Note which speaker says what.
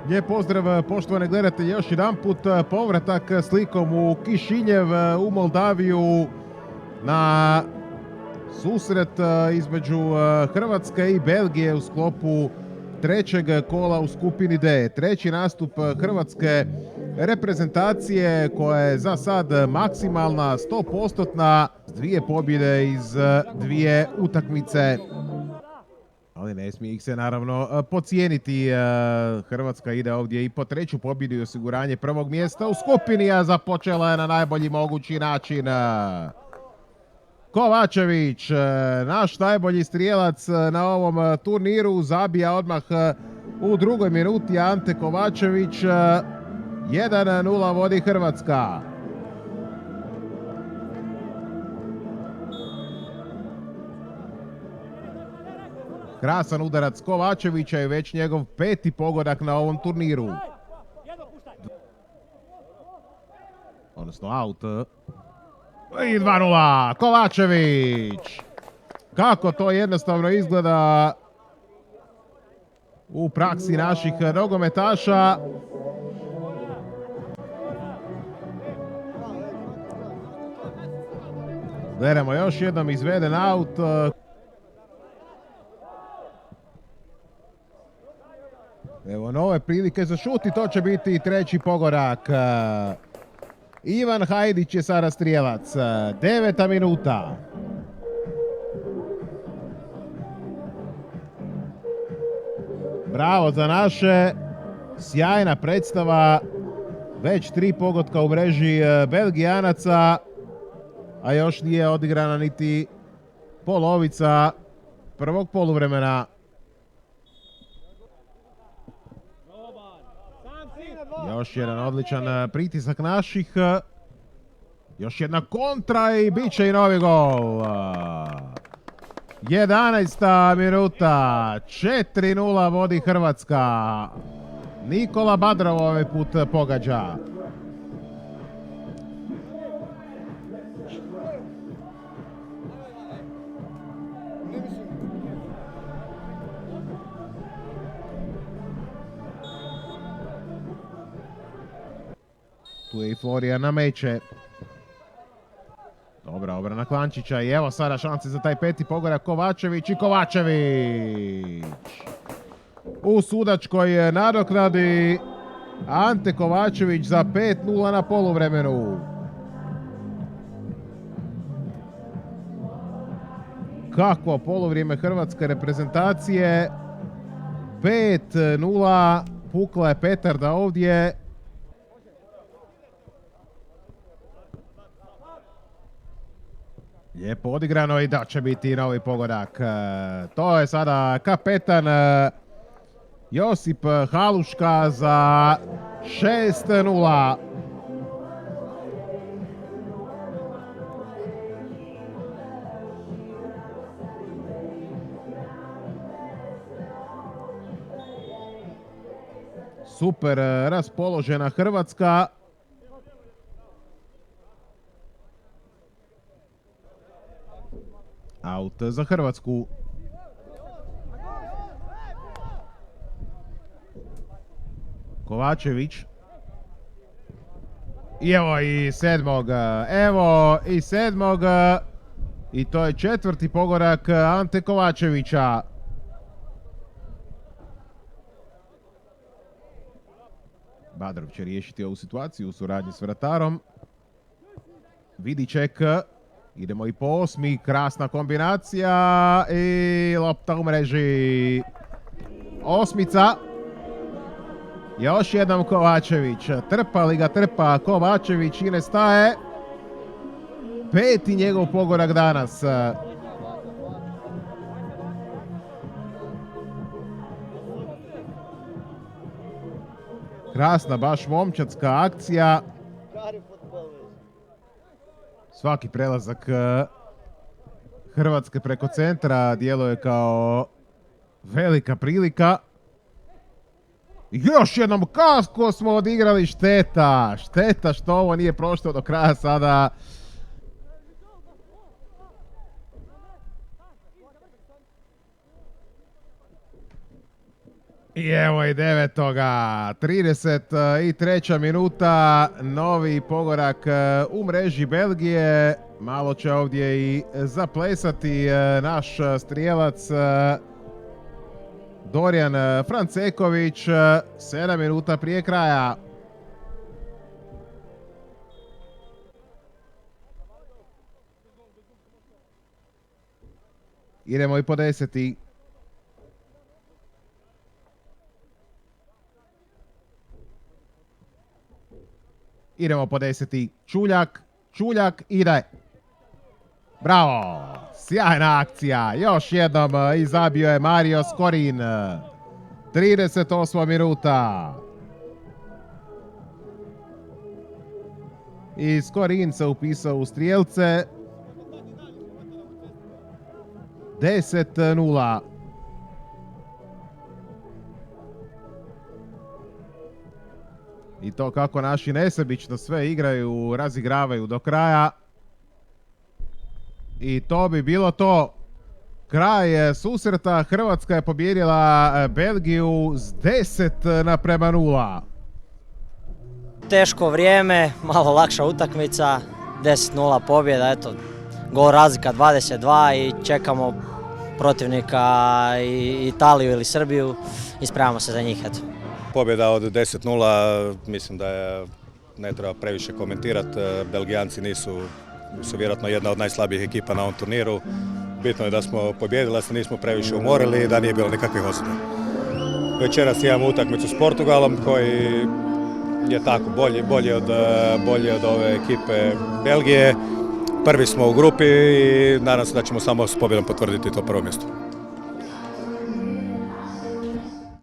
Speaker 1: Lijep pozdrav poštovane gledatelji, još jedan put povratak slikom u Kišinjev, u Moldaviju na susret između Hrvatske i Belgije u sklopu trećeg kola u skupini D. Treći nastup hrvatske reprezentacije koja je za sad maksimalna, 100%, s 2 pobjede iz 2 utakmice. Ali ne smije ih se naravno podcijeniti. Hrvatska ide ovdje i po treću pobjedu i osiguranje prvog mjesta u skupini, a započela je na najbolji mogući način. Kovačević, naš najbolji strijelac na ovom turniru, zabija odmah u drugoj minuti. Ante Kovačević, 1:0 vodi Hrvatska. Krasan udarac Kovačevića je već njegov 5. pogodak na ovom turniru. Odnosno aut. I 2:0. Kovačević. Kako to jednostavno izgleda u praksi naših nogometaša. Gledamo još jednom izveden aut. Evo nove prilike za šut i to će biti treći pogodak. Ivan Hajdić je sada strijelac. 9. minuta. Bravo za naše. Sjajna predstava. Već 3 pogotka u mreži Belgijanaca. A još nije odigrana niti polovica prvog poluvremena. Još jedan odličan pritisak naših. Još jedna kontra i bit će i novi gol. 11. minuta. 4:0 vodi Hrvatska. Nikola Badrov ovaj put pogađa. Tu je i Florijan Nameće. Dobra obrana Klančića i evo sada šanse za taj 5. pogodak. Kovačević i Kovačević. U sudačkoj nadoknadi Ante Kovačević za 5:0 na poluvremenu. Kakvo poluvrijeme hrvatske reprezentacije. 5:0. Pukla je petarda ovdje. Lijepo odigrano i da će biti novi pogodak. To je sada kapetan Josip Haluška za 6:0. Super raspoložena Hrvatska. Aut za Hrvatsku. Kovačević. I evo i 7. Evo i 7. I to je 4. pogodak Ante Kovačevića. Badrov će riješiti ovu situaciju u suradnji s vratarom. Vidiček. Idemo i po 8. Krasna kombinacija i lopta u mreži. 8. Još jednom Kovačević. Trpa li ga trpa Kovačević i ne staje. 5. njegov pogodak danas. Krasna, baš momčadska akcija. Svaki prelazak Hrvatske preko centra djeluje kao velika prilika. Još jednom kako smo odigrali, šteta. Šteta što ovo nije prošlo do kraja sada. I evo i 9. 33. minuta, novi pogodak u mreži Belgije. Malo će ovdje i zaplesati naš strijelac Dorijan Franceković, 7 minuta prije kraja. Idemo i po 10. Idemo po 10. Čuljak ide. Bravo! Sjajna akcija. Još jednom i zabio je Mario Skorin. 38. minuta. I Skorin se upisao u strijelce. 10:0. I to kako naši nesebično sve igraju, razigravaju do kraja. I to bi bilo to. Kraj susreta. Hrvatska je pobijedila Belgiju s 10:0.
Speaker 2: Teško vrijeme, malo lakša utakmica, 10:0 pobjeda, eto, gol razlika 22 i čekamo protivnika Italiju ili Srbiju i spremamo se za njih, eto.
Speaker 3: Pobjeda od 10:0, mislim da je, ne treba previše komentirati. Belgijanci su vjerojatno jedna od najslabijih ekipa na ovom turniru. Bitno je da smo pobjedili, da se nismo previše umorili i da nije bilo nikakvih osuda. Večeras imamo utakmicu s Portugalom koji je tako bolji od ove ekipe Belgije. Prvi smo u grupi i nadam se da ćemo samo s pobjedom potvrditi to prvo mjesto.